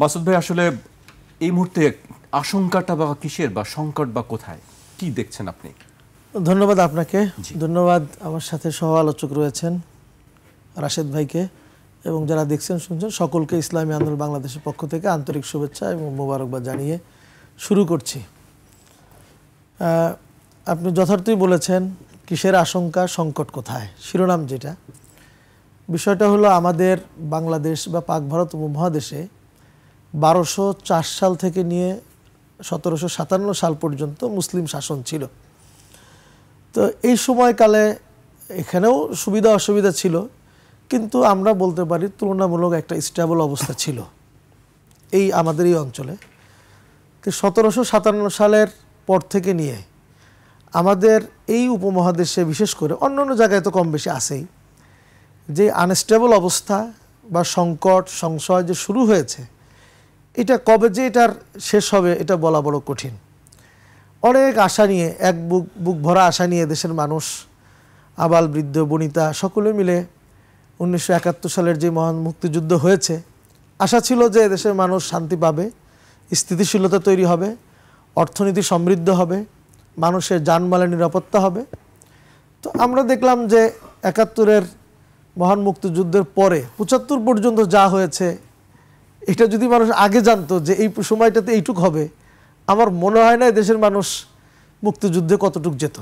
মাসুদ ভাই, আসলে এই মুহূর্তে আশঙ্কাটা বা কিসের বা সংকট বা কোথায়, কি দেখছেন আপনি? ধন্যবাদ আপনাকে, ধন্যবাদ আমার সাথে সহ আলোচক রয়েছেন রাশেদ ভাইকে এবং যারা দেখছেন শুনছেন সকলকে ইসলামী আন্দোলন বাংলাদেশের পক্ষ থেকে আন্তরিক শুভেচ্ছা এবং মোবারকবাদ জানিয়ে শুরু করছি। আপনি যথার্থই বলেছেন, কিসের আশঙ্কা, সংকট কোথায়, শিরোনাম যেটা। বিষয়টা হলো আমাদের বাংলাদেশ বা পাক ভারত উপমহাদেশে 1204 সাল থেকে নিয়ে 1757 সাল পর্যন্ত মুসলিম শাসন ছিল। তো এই সময়কালে এখানেও সুবিধা অসুবিধা ছিল, কিন্তু আমরা বলতে পারি তুলনামূলক একটা স্টেবল অবস্থা ছিল এই আমাদের এই অঞ্চলে। তো 1757 সালের পর থেকে নিয়ে আমাদের এই উপমহাদেশে, বিশেষ করে অন্যান্য জায়গায় তো কম বেশি আছেই, যে আনস্টেবল অবস্থা বা সংকট সংশয় যে শুরু হয়েছে, এটা কবে যে এটার শেষ হবে এটা বলা বড় কঠিন। অনেক আশা নিয়ে, এক বুক ভরা আশা নিয়ে দেশের মানুষ, আবাল বৃদ্ধ বনিতা সকলে মিলে 1971 সালের যে মহান মুক্তিযুদ্ধ হয়েছে, আশা ছিল যে দেশের মানুষ শান্তি পাবে, স্থিতিশীলতা তৈরি হবে, অর্থনীতি সমৃদ্ধ হবে, মানুষের জানমালের নিরাপত্তা হবে। তো আমরা দেখলাম যে 71-এর মহান মুক্তিযুদ্ধের পরে 75 পর্যন্ত যা হয়েছে, এটা যদি মানুষ আগে জানতো যে এই সময়টাতে এইটুক হবে, আমার মনে হয় না দেশের মানুষ মুক্তিযুদ্ধে কতটুক যেত।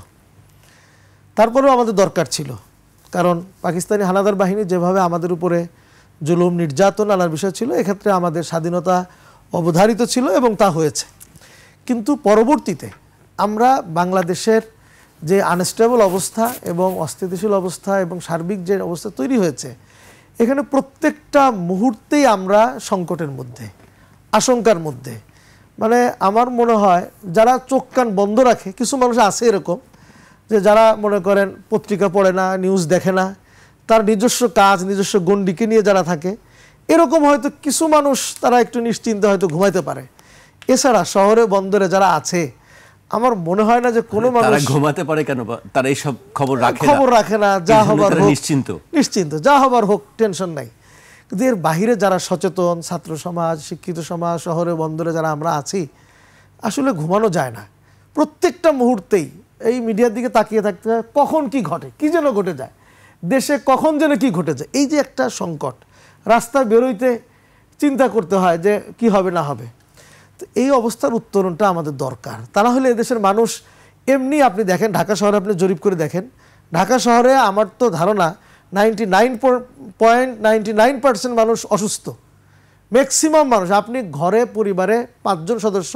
তারপরেও আমাদের দরকার ছিল, কারণ পাকিস্তানি হানাদার বাহিনী যেভাবে আমাদের উপরে জুলুম নির্যাতন আনার বিষয় ছিল, এক্ষেত্রে আমাদের স্বাধীনতা অবধারিত ছিল এবং তা হয়েছে। কিন্তু পরবর্তীতে আমরা বাংলাদেশের যে আনস্টেবল অবস্থা এবং অস্থিতিশীল অবস্থা এবং সার্বিক যে অবস্থা তৈরি হয়েছে, এখানে প্রত্যেকটা মুহূর্তেই আমরা সংকটের মধ্যে, আশঙ্কার মধ্যে। মানে আমার মনে হয় যারা চোখ কান বন্ধ রাখে, কিছু মানুষ আছে এরকম যে যারা মনে করেন পত্রিকা পড়ে না, নিউজ দেখে না, তার নিজস্ব কাজ নিজস্ব গণ্ডিকে নিয়ে যারা থাকে, এরকম হয়তো কিছু মানুষ তারা একটু নিশ্চিন্তে হয়তো ঘুমাইতে পারে। এছাড়া শহরে বন্দরে যারা আছে, আমার মনে হয় না যে কোনো মানুষ ঘুমাতে পারে। কেন? তারা এইসব খবর রাখে না, যা হবার হোক নিশ্চিন্ত, যা হবার হোক, টেনশন নাই। কিন্তু এর বাহিরে যারা সচেতন, ছাত্র সমাজ, শিক্ষিত সমাজ, শহরে বন্দরে যারা আমরা আছি, আসলে ঘুমানো যায় না। প্রত্যেকটা মুহূর্তেই এই মিডিয়ার দিকে তাকিয়ে থাকতে হয়, কখন কি ঘটে, কি যেন ঘটে যায় দেশে, কখন যেন কি ঘটে যায়। এই যে একটা সংকট, রাস্তায় বেরোইতে চিন্তা করতে হয় যে কি হবে না হবে। তো এই অবস্থার উত্তরণটা আমাদের দরকার। তা না হলে এদেশের মানুষ এমনি, আপনি দেখেন ঢাকা শহরে, আপনি জরিপ করে দেখেন, ঢাকা শহরে আমার তো ধারণা 99.99% মানুষ অসুস্থ। ম্যাক্সিমাম মানুষ, আপনি ঘরে পরিবারে 5 জন সদস্য,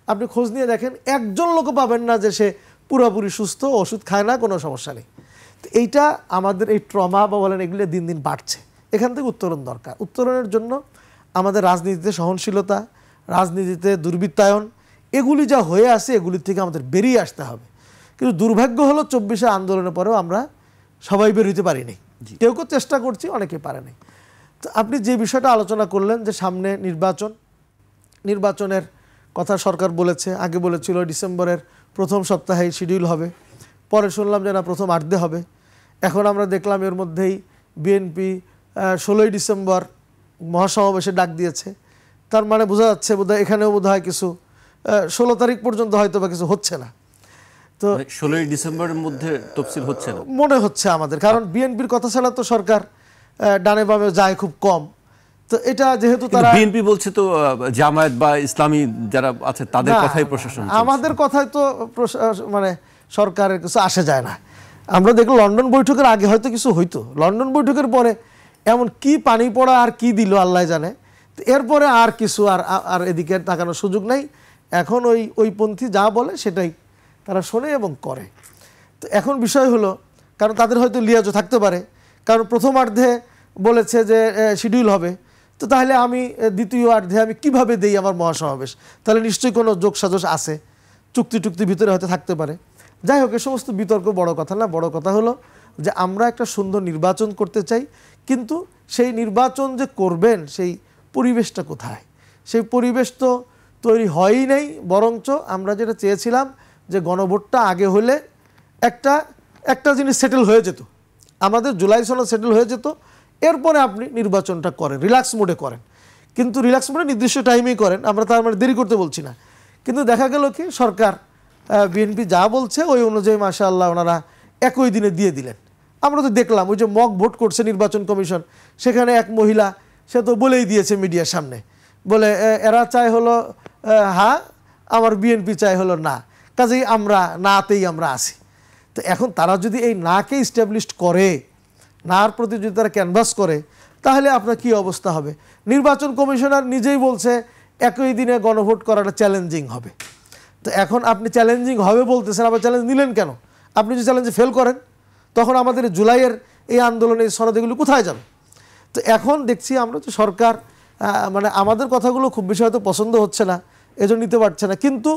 আপনি খোঁজ নিয়ে দেখেন, একজন লোকও পাবেন না যে সে পুরোপুরি সুস্থ, ওষুধ খায় না, কোনো সমস্যা নেই। তো এইটা আমাদের এই ট্রমা বা বলেন, এগুলো দিন দিন বাড়ছে। এখান থেকে উত্তরণ দরকার। উত্তরণের জন্য আমাদের রাজনীতিতে সহনশীলতা, রাজনীতিতে দুর্বৃত্তায়ন, এগুলি যা হয়ে আসে, এগুলির থেকে আমাদের বেরিয়ে আসতে হবে। কিন্তু দুর্ভাগ্য হলো 24 আন্দোলনের পরেও আমরা সবাই বের হইতে পারিনি। কেউ কেউ চেষ্টা করছি, অনেকে পারে নাই। তো আপনি যে বিষয়টা আলোচনা করলেন যে সামনে নির্বাচনের কথা সরকার বলেছে, আগে বলেছিল ডিসেম্বরের প্রথম সপ্তাহেই শিডিউল হবে, পরে শুনলাম যে না প্রথম 8 হবে। এখন আমরা দেখলাম এর মধ্যেই বিএনপি 16ই ডিসেম্বর মহাসমাবেশে ডাক দিয়েছে। তার মানে বোঝা যাচ্ছে বোধহয় এখানেও বোধহয় কিছু 16 তারিখ পর্যন্ত হয়তো বা কিছু হচ্ছে না। তো 16ই ডিসেম্বরের মধ্যে তফসিল হচ্ছে না মনে হচ্ছে আমাদের, কারণ বিএনপির কথা ছাড়া তো সরকার ডানে বামে যায় খুব কম। তো এটা যেহেতু তারা, বিএনপি বলছে তো জামায়াত বা ইসলামী যারা আছে তাদের কথাই প্রশাসন, আমাদের কথাই তো মানে সরকারের কিছু আসে যায় না। আমরা দেখলো লন্ডন বৈঠকের আগে হয়তো কিছু হইতো, লন্ডন বৈঠকের পরে এমন কি পানি পড়া আর কি দিল আল্লাহ জানে। এরপরে আর কিছু আর এদিকে তাকানোর সুযোগ নাই। এখন ওই পন্থী যা বলে সেটাই তারা শোনে এবং করে। তো এখন বিষয় হলো, কারণ তাদের হয়তো লিয়াজও থাকতে পারে, কারণ প্রথমার্ধে বলেছে যে শিডিউল হবে, তো তাহলে আমি দ্বিতীয়ার্ধে আমি কিভাবে দেই আমার মহাসমাবেশ, তাহলে নিশ্চয়ই কোনো যোগসাজশ আছে, চুক্তি ভিতরে হয়তো থাকতে পারে। যাই হোক, এ সমস্ত বিতর্ক বড় কথা না। বড় কথা হলো যে আমরা একটা সুন্দর নির্বাচন করতে চাই, কিন্তু সেই নির্বাচন যে করবেন সেই পরিবেশটা কোথায়? সেই পরিবেশ তো তৈরি হয়ই নাই। বরঞ্চ আমরা যেটা চেয়েছিলাম যে গণভোটটা আগে হলে একটা জিনিস সেটেল হয়ে যেত, আমাদের জুলাই সনদ সেটেল হয়ে যেত, এরপরে আপনি নির্বাচনটা করেন, রিল্যাক্স মোডে করেন। কিন্তু রিল্যাক্স মানে নির্দিষ্ট টাইমেই করেন, আমরা তার মানে দেরি করতে বলছি না। কিন্তু দেখা গেল কি সরকার বিএনপি যা বলছে ওই অনুযায়ী মাশাআল্লাহ ওনারা একই দিনে দিয়ে দিলেন। আমরা তো দেখলাম ওই যে মক ভোট করছে নির্বাচন কমিশন, সেখানে এক মহিলা সে তো বলেই দিয়েছে মিডিয়ার সামনে, বলে এরা চায় হলো হ্যাঁ, আমার বিএনপি চায় হলো না, কাজেই আমরা নাতেই আমরা আসি। তো এখন তারা যদি এই নাকে ইস্টাবলিশড করে, নার প্রতি যদি তারা ক্যানভাস করে, তাহলে আপনার কি অবস্থা হবে? নির্বাচন কমিশনার নিজেই বলছে একই দিনে গণভোট করাটা চ্যালেঞ্জিং হবে। তো এখন আপনি চ্যালেঞ্জিং হবে বলতেছেন, আবার চ্যালেঞ্জ নিলেন কেন? আপনি যদি চ্যালেঞ্জে ফেল করেন তখন আমাদের জুলাইয়ের এই আন্দোলনে এই সনদগুলো কোথায় যাবে? তো এখন দেখছি আমরা যে সরকার মানে আমাদের কথাগুলো খুব বেশি হয়তো পছন্দ হচ্ছে না, এজন্য নিতে পারছে না, কিন্তু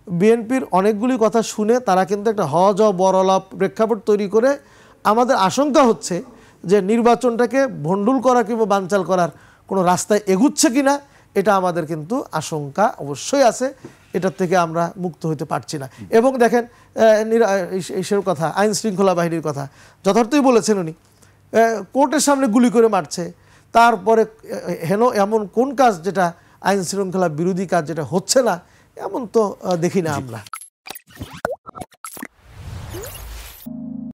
বিএনপির অনেকগুলি কথা শুনে তারা কিন্তু একটা হজ বরলা প্রেক্ষাপট তৈরি করে আমাদের আশঙ্কা হচ্ছে যে নির্বাচনটাকে ভণ্ডুল করা কিংবা বানচাল করার কোনো রাস্তায় এগুচ্ছে কিনা, এটা আমাদের কিন্তু আশঙ্কা অবশ্যই আছে, এটার থেকে আমরা মুক্ত হতে পারছি না। এবং দেখেন এইসব কথা, আইন শৃঙ্খলা বাহিনীর কথা যথার্থই বলেছেন উনি, কোর্টের সামনে গুলি করে মারছে, তারপরে হেন এমন কোন কাজ যেটা আইন শৃঙ্খলা বিরোধী কাজ যেটা হচ্ছে না, এমন তো দেখি না আমরা।